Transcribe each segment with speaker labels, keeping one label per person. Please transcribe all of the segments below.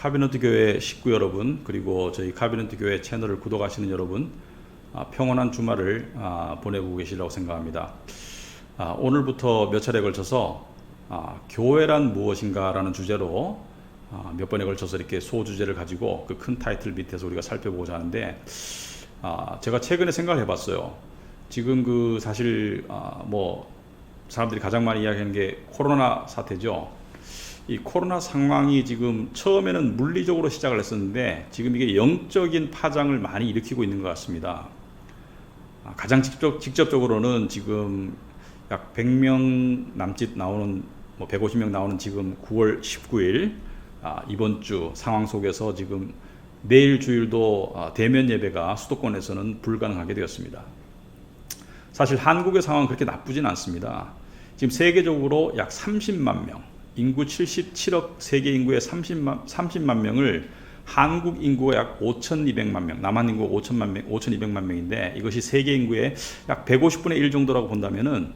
Speaker 1: 카비넌트 교회 식구 여러분, 그리고 저희 카비넌트 교회 채널을 구독하시는 여러분, 평온한 주말을 보내고 계시라고 생각합니다. 오늘부터 몇 차례에 걸쳐서 교회란 무엇인가 라는 주제로 몇 번에 걸쳐서 이렇게 소주제를 가지고 그 큰 타이틀 밑에서 우리가 살펴보고자 하는데, 제가 최근에 생각을 해봤어요. 지금 사실 사람들이 가장 많이 이야기하는 게 코로나 사태죠. 이 코로나 상황이 지금 처음에는 물리적으로 시작을 했었는데 지금 이게 영적인 파장을 많이 일으키고 있는 것 같습니다. 가장 직접적으로는 지금 약 100명 남짓 나오는 150명 나오는 지금 9월 19일 이번 주 상황 속에서 지금 내일 주일도 대면 예배가 수도권에서는 불가능하게 되었습니다. 사실 한국의 상황은 그렇게 나쁘진 않습니다. 지금 세계적으로 약 30만 명, 인구 77억 세계 인구의 30만 명을 한국 인구가 약 5,200만 명, 남한 인구 5,200만 명인데 이것이 세계 인구의 약 150분의 1 정도라고 본다면은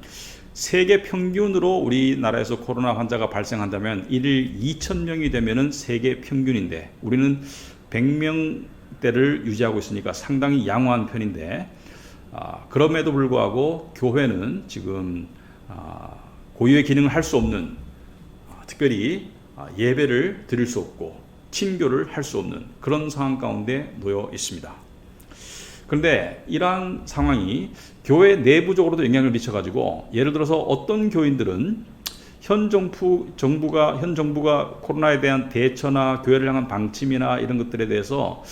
Speaker 1: 세계 평균으로 우리나라에서 코로나 환자가 발생한다면 1일 2,000명이 되면은 세계 평균인데 우리는 100명대를 유지하고 있으니까 상당히 양호한 편인데 그럼에도 불구하고 교회는 지금 고유의 기능을 할 수 없는, 특별히 예배를 드릴 수 없고 친교를 할 수 없는 그런 상황 가운데 놓여 있습니다. 그런데 이러한 상황이 교회 내부적으로도 영향을 미쳐가지고, 예를 들어서 어떤 교인들은 현 정부가 코로나에 대한 대처나 교회를 향한 방침이나 이런 것들에 대해서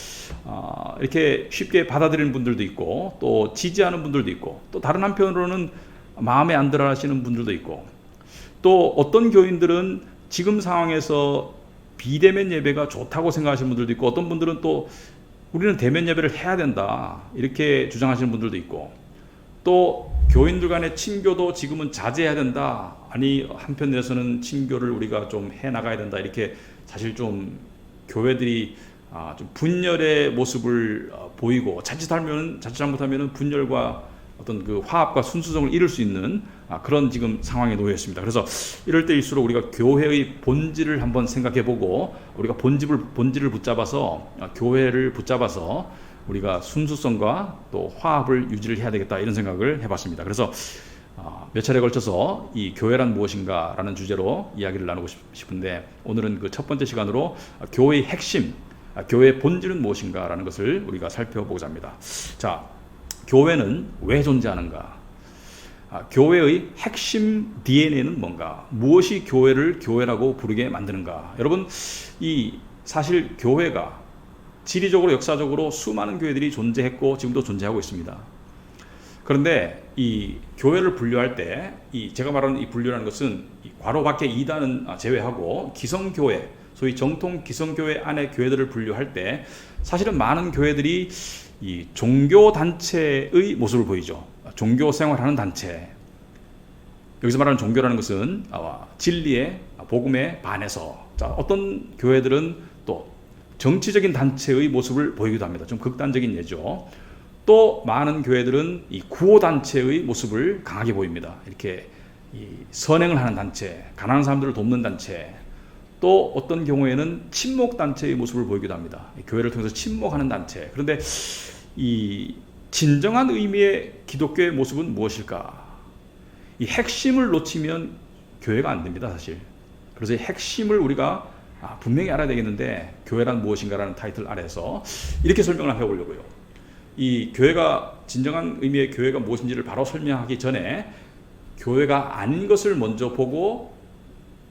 Speaker 1: 이렇게 쉽게 받아들이는 분들도 있고, 또 지지하는 분들도 있고, 또 다른 한편으로는 마음에 안 들어 하시는 분들도 있고, 또 어떤 교인들은 지금 상황에서 비대면 예배가 좋다고 생각하시는 분들도 있고, 어떤 분들은 또 우리는 대면 예배를 해야 된다 이렇게 주장하시는 분들도 있고, 또 교인들 간의 친교도 지금은 자제해야 된다, 아니 한편에서는 친교를 우리가 좀 해나가야 된다, 이렇게 사실 좀 교회들이 좀 분열의 모습을 보이고, 자칫 잘못하면 분열과 어떤 그 화합과 순수성을 잃을 수 있는 그런 지금 상황에 놓여 있습니다. 그래서 이럴 때일수록 우리가 교회의 본질을 한번 생각해보고, 우리가 본질을 붙잡아서 교회를 붙잡아서 우리가 순수성과 또 화합을 유지를 해야 되겠다, 이런 생각을 해봤습니다. 그래서 몇 차례에 걸쳐서 이 교회란 무엇인가 라는 주제로 이야기를 나누고 싶은데, 오늘은 그 첫 번째 시간으로 교회의 핵심, 교회의 본질은 무엇인가 라는 것을 우리가 살펴보고자 합니다. 자, 교회는 왜 존재하는가? 교회의 핵심 DNA는 뭔가? 무엇이 교회를 교회라고 부르게 만드는가? 여러분, 사실 교회가 지리적으로 역사적으로 수많은 교회들이 존재했고 지금도 존재하고 있습니다. 그런데 이 교회를 분류할 때, 제가 말하는 이 분류라는 것은 괄호 밖에 이단은 제외하고 기성교회, 소위 정통 기성교회 안에 교회들을 분류할 때 사실은 많은 교회들이 이 종교단체의 모습을 보이죠. 종교생활하는 단체. 여기서 말하는 종교라는 것은 진리에, 복음에 반해서, 어떤 교회들은 또 정치적인 단체의 모습을 보이기도 합니다. 좀 극단적인 예죠. 또 많은 교회들은 이 구호단체의 모습을 강하게 보입니다. 이렇게 선행을 하는 단체, 가난한 사람들을 돕는 단체, 또 어떤 경우에는 친목단체의 모습을 보이기도 합니다. 교회를 통해서 친목하는 단체. 그런데 이 진정한 의미의 기독교의 모습은 무엇일까? 이 핵심을 놓치면 교회가 안 됩니다, 사실. 그래서 이 핵심을 우리가 분명히 알아야 되겠는데, 교회란 무엇인가라는 타이틀 아래서 이렇게 설명을 해보려고요. 이 교회가, 진정한 의미의 교회가 무엇인지를 바로 설명하기 전에 교회가 아닌 것을 먼저 보고,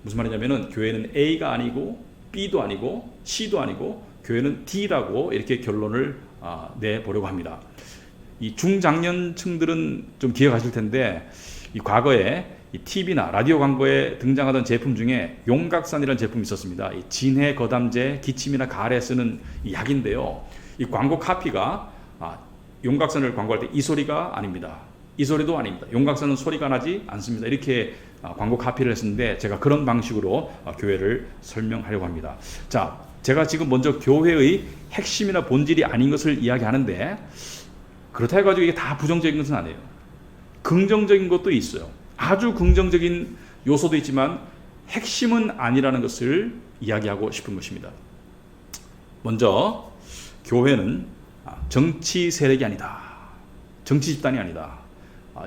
Speaker 1: 무슨 말이냐면은 교회는 A가 아니고 B도 아니고 C도 아니고 교회는 D라고 이렇게 결론을 내보려고 합니다. 이 중장년층들은 좀 기억하실 텐데, 이 과거에 이 TV나 라디오 광고에 등장하던 제품 중에 용각산이라는 제품이 있었습니다. 이 진해 거담제 기침이나 가래에 쓰는 이 약인데요. 이 광고 카피가 용각산을 광고할 때 이 소리가 아닙니다. 이 소리도 아닙니다. 용각산은 소리가 나지 않습니다. 이렇게 광고 카피를 했었는데, 제가 그런 방식으로 교회를 설명하려고 합니다. 자, 제가 지금 먼저 교회의 핵심이나 본질이 아닌 것을 이야기하는데, 그렇다 해가지고 이게 다 부정적인 것은 아니에요. 긍정적인 것도 있어요. 아주 긍정적인 요소도 있지만 핵심은 아니라는 것을 이야기하고 싶은 것입니다. 먼저 교회는 정치 세력이 아니다. 정치 집단이 아니다.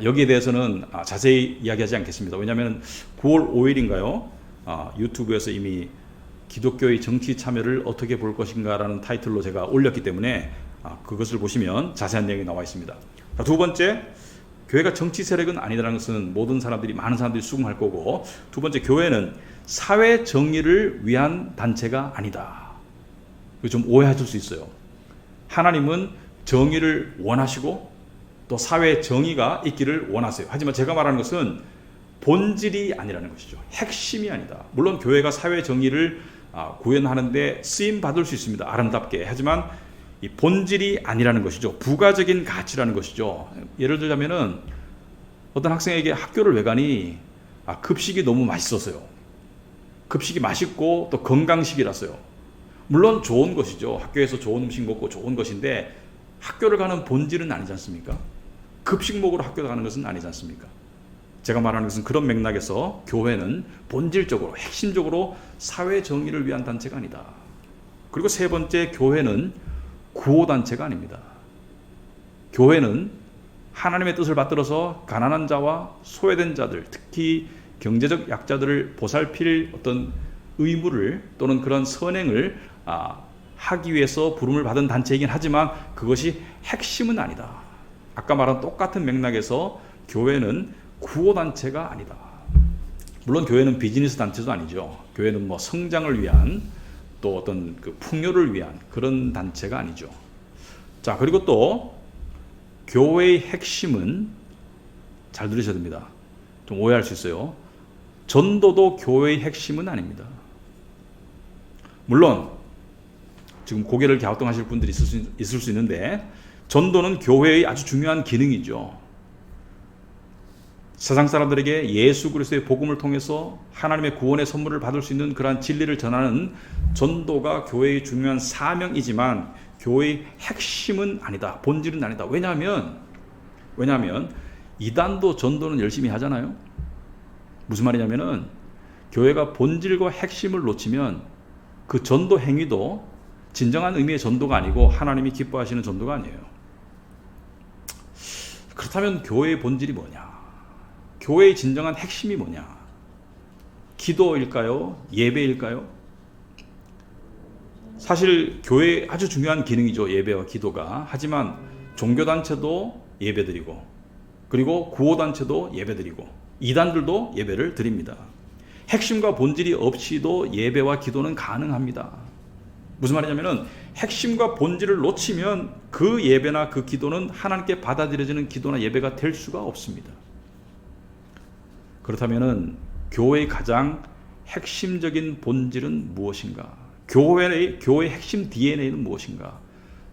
Speaker 1: 여기에 대해서는 자세히 이야기하지 않겠습니다. 왜냐하면 9월 5일인가요? 유튜브에서 이미 기독교의 정치 참여를 어떻게 볼 것인가 라는 타이틀로 제가 올렸기 때문에 그것을 보시면 자세한 내용이 나와 있습니다. 두 번째, 교회가 정치 세력은 아니라는 것은 모든 사람들이, 많은 사람들이 수긍할 거고, 두 번째, 교회는 사회 정의를 위한 단체가 아니다. 좀 오해하실 수 있어요. 하나님은 정의를 원하시고 또 사회 정의가 있기를 원하세요. 하지만 제가 말하는 것은 본질이 아니라는 것이죠. 핵심이 아니다. 물론 교회가 사회 정의를 구현하는데 쓰임 받을 수 있습니다. 아름답게. 하지만 이 본질이 아니라는 것이죠. 부가적인 가치라는 것이죠. 예를 들자면은 어떤 학생에게 학교를 왜 가니? 급식이 너무 맛있어서요. 급식이 맛있고 또 건강식이라서요. 물론 좋은 것이죠. 학교에서 좋은 음식 먹고 좋은 것인데 학교를 가는 본질은 아니지 않습니까? 급식 먹으러 학교 가는 것은 아니지 않습니까? 제가 말하는 것은 그런 맥락에서 교회는 본질적으로, 핵심적으로 사회 정의를 위한 단체가 아니다. 그리고 세 번째, 교회는 구호단체가 아닙니다. 교회는 하나님의 뜻을 받들어서 가난한 자와 소외된 자들, 특히 경제적 약자들을 보살필 어떤 의무를 또는 그런 선행을 하기 위해서 부름을 받은 단체이긴 하지만 그것이 핵심은 아니다. 아까 말한 똑같은 맥락에서 교회는 구호단체가 아니다. 물론 교회는 비즈니스 단체도 아니죠. 교회는 뭐 성장을 위한 또 어떤 그 풍요를 위한 그런 단체가 아니죠. 자, 그리고 또 교회의 핵심은, 잘 들으셔야 됩니다. 좀 오해할 수 있어요. 전도도 교회의 핵심은 아닙니다. 물론 지금 고개를 갸우뚱하실 분들이 있을 수 있는데 전도는 교회의 아주 중요한 기능이죠. 세상 사람들에게 예수 그리스도의 복음을 통해서 하나님의 구원의 선물을 받을 수 있는 그러한 진리를 전하는 전도가 교회의 중요한 사명이지만 교회의 핵심은 아니다. 본질은 아니다. 왜냐하면 이단도 전도는 열심히 하잖아요. 무슨 말이냐면은 교회가 본질과 핵심을 놓치면 그 전도 행위도 진정한 의미의 전도가 아니고 하나님이 기뻐하시는 전도가 아니에요. 그렇다면 교회의 본질이 뭐냐? 교회의 진정한 핵심이 뭐냐? 기도일까요? 예배일까요? 사실 교회의 아주 중요한 기능이죠. 예배와 기도가. 하지만 종교단체도 예배드리고 그리고 구호단체도 예배드리고 이단들도 예배를 드립니다. 핵심과 본질이 없이도 예배와 기도는 가능합니다. 무슨 말이냐면은 핵심과 본질을 놓치면 그 예배나 그 기도는 하나님께 받아들여지는 기도나 예배가 될 수가 없습니다. 그렇다면은 교회의 가장 핵심적인 본질은 무엇인가? 교회의 핵심 DNA는 무엇인가?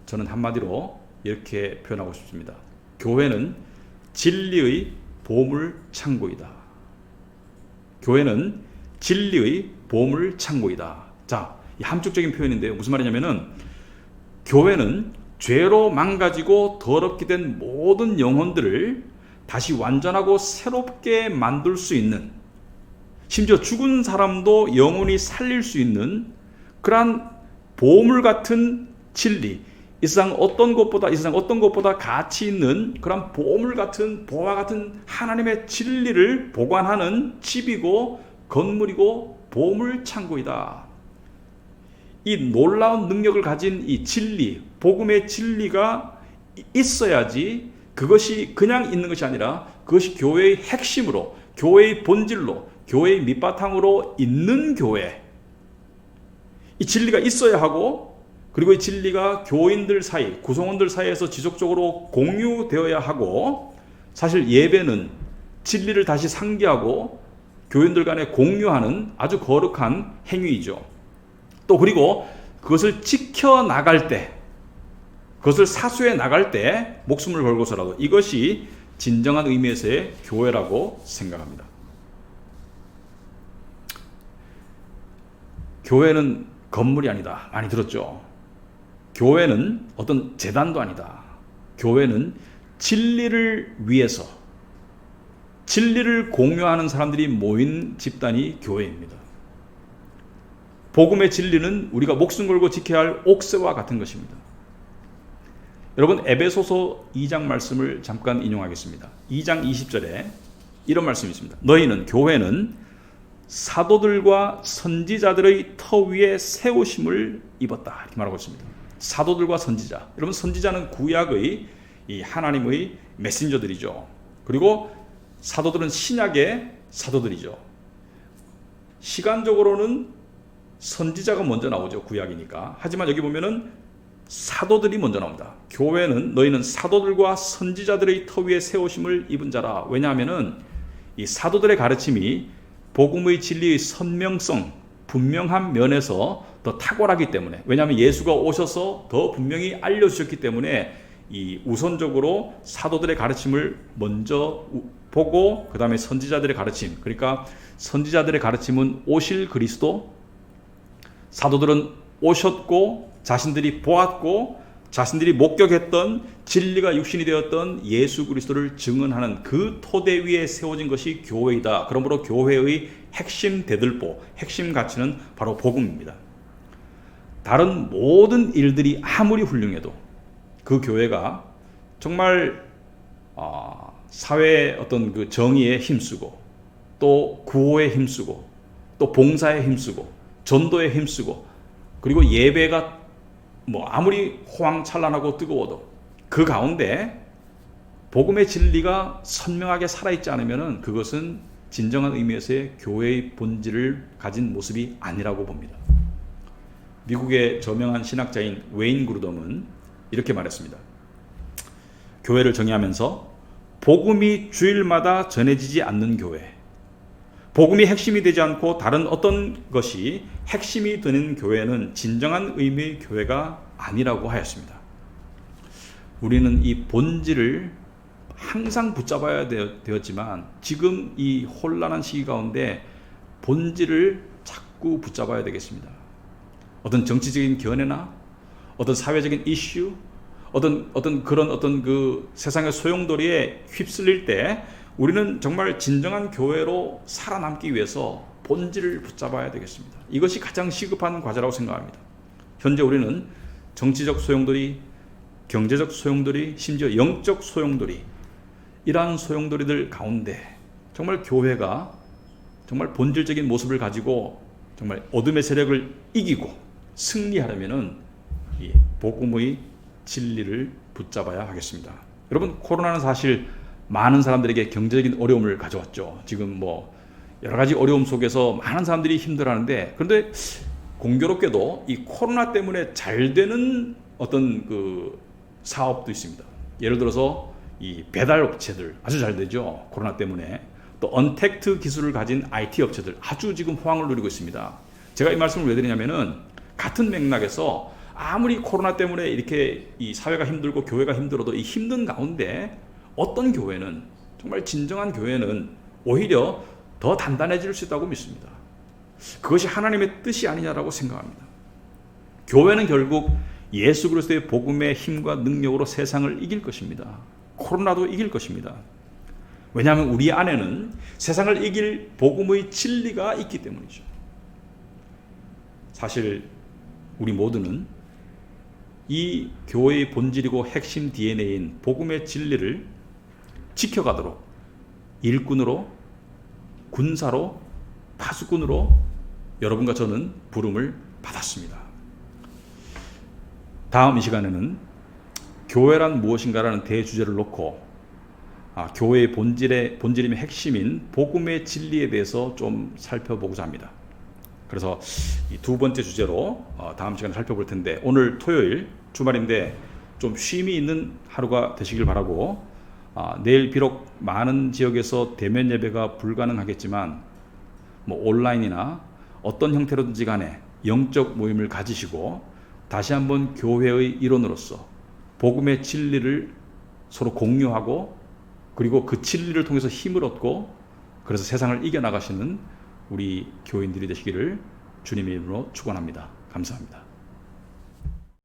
Speaker 1: 저는 한마디로 이렇게 표현하고 싶습니다. 교회는 진리의 보물 창고이다. 교회는 진리의 보물 창고이다. 자, 이 함축적인 표현인데요. 무슨 말이냐면은 교회는 죄로 망가지고 더럽게 된 모든 영혼들을 다시 완전하고 새롭게 만들 수 있는, 심지어 죽은 사람도 영혼이 살릴 수 있는 그러한 보물 같은 진리, 이 세상 어떤 것보다 가치 있는 그런 보물 같은, 보화 같은 하나님의 진리를 보관하는 집이고 건물이고 보물 창고이다. 이 놀라운 능력을 가진 이 진리, 복음의 진리가 있어야지 그것이 그냥 있는 것이 아니라 그것이 교회의 핵심으로, 교회의 본질로, 교회의 밑바탕으로 있는 교회. 이 진리가 있어야 하고 그리고 이 진리가 교인들 사이, 구성원들 사이에서 지속적으로 공유되어야 하고, 사실 예배는 진리를 다시 상기하고 교인들 간에 공유하는 아주 거룩한 행위이죠. 또 그리고 그것을 지켜나갈 때, 그것을 사수해 나갈 때 목숨을 걸고서라도 이것이 진정한 의미에서의 교회라고 생각합니다. 교회는 건물이 아니다. 많이 들었죠? 교회는 어떤 재단도 아니다. 교회는 진리를 위해서, 진리를 공유하는 사람들이 모인 집단이 교회입니다. 복음의 진리는 우리가 목숨 걸고 지켜야 할 옥새와 같은 것입니다. 여러분, 에베소서 2장 말씀을 잠깐 인용하겠습니다. 2장 20절에 이런 말씀이 있습니다. 너희는, 교회는 사도들과 선지자들의 터 위에 세우심을 입었다, 이렇게 말하고 있습니다. 사도들과 선지자, 여러분, 선지자는 구약의 이 하나님의 메신저들이죠. 그리고 사도들은 신약의 사도들이죠. 시간적으로는 선지자가 먼저 나오죠, 구약이니까. 하지만 여기 보면은 사도들이 먼저 나옵니다. 교회는, 너희는 사도들과 선지자들의 터 위에 세우심을 입은 자라. 왜냐하면은 이 사도들의 가르침이 복음의 진리의 선명성, 분명한 면에서 더 탁월하기 때문에, 왜냐하면 예수가 오셔서 더 분명히 알려주셨기 때문에 이 우선적으로 사도들의 가르침을 먼저 보고 그 다음에 선지자들의 가르침, 그러니까 선지자들의 가르침은 오실 그리스도, 사도들은 오셨고 자신들이 보았고 자신들이 목격했던 진리가 육신이 되었던 예수 그리스도를 증언하는 그 토대 위에 세워진 것이 교회이다. 그러므로 교회의 핵심 대들보, 핵심 가치는 바로 복음입니다. 다른 모든 일들이 아무리 훌륭해도 그 교회가 정말 사회의 어떤 그 정의에 힘쓰고 또 구호에 힘쓰고 또 봉사에 힘쓰고 전도에 힘쓰고 그리고 예배가 아무리 호황찬란하고 뜨거워도 그 가운데 복음의 진리가 선명하게 살아있지 않으면 그것은 진정한 의미에서의 교회의 본질을 가진 모습이 아니라고 봅니다. 미국의 저명한 신학자인 웨인 그루덤은 이렇게 말했습니다. 교회를 정의하면서 복음이 주일마다 전해지지 않는 교회, 복음이 핵심이 되지 않고 다른 어떤 것이 핵심이 되는 교회는 진정한 의미의 교회가 아니라고 하였습니다. 우리는 이 본질을 항상 붙잡아야 되었지만 지금 이 혼란한 시기 가운데 본질을 자꾸 붙잡아야 되겠습니다. 어떤 정치적인 견해나 어떤 사회적인 이슈, 어떤 그런 그 세상의 소용돌이에 휩쓸릴 때 우리는 정말 진정한 교회로 살아남기 위해서 본질을 붙잡아야 되겠습니다. 이것이 가장 시급한 과제라고 생각합니다. 현재 우리는 정치적 소용돌이, 경제적 소용돌이, 심지어 영적 소용돌이, 이러한 소용돌이들 가운데 정말 교회가 정말 본질적인 모습을 가지고 정말 어둠의 세력을 이기고 승리하려면은 이 복음의 진리를 붙잡아야 하겠습니다. 여러분, 코로나는 사실 많은 사람들에게 경제적인 어려움을 가져왔죠. 지금 여러 가지 어려움 속에서 많은 사람들이 힘들어하는데, 그런데 공교롭게도 이 코로나 때문에 잘 되는 어떤 그 사업도 있습니다. 예를 들어서 이 배달 업체들 아주 잘 되죠. 코로나 때문에. 또 언택트 기술을 가진 IT 업체들 아주 지금 호황을 누리고 있습니다. 제가 이 말씀을 왜 드리냐면은 같은 맥락에서 아무리 코로나 때문에 이렇게 이 사회가 힘들고 교회가 힘들어도 이 힘든 가운데 어떤 교회는, 정말 진정한 교회는 오히려 더 단단해질 수 있다고 믿습니다. 그것이 하나님의 뜻이 아니냐라고 생각합니다. 교회는 결국 예수 그리스도의 복음의 힘과 능력으로 세상을 이길 것입니다. 코로나도 이길 것입니다. 왜냐하면 우리 안에는 세상을 이길 복음의 진리가 있기 때문이죠. 사실 우리 모두는 이 교회의 본질이고 핵심 DNA인 복음의 진리를 지켜가도록 일꾼으로, 군사로, 파수꾼으로 여러분과 저는 부름을 받았습니다. 다음 이 시간에는 교회란 무엇인가라는 대주제를 놓고 교회의 본질임의 핵심인 복음의 진리에 대해서 좀 살펴보고자 합니다. 그래서 이 두 번째 주제로 다음 시간에 살펴볼 텐데, 오늘 토요일 주말인데 좀 쉼이 있는 하루가 되시길 바라고, 내일 비록 많은 지역에서 대면 예배가 불가능하겠지만 온라인이나 어떤 형태로든지 간에 영적 모임을 가지시고 다시 한번 교회의 일원으로서 복음의 진리를 서로 공유하고, 그리고 그 진리를 통해서 힘을 얻고, 그래서 세상을 이겨나가시는 우리 교인들이 되시기를 주님의 이름으로 축원합니다. 감사합니다.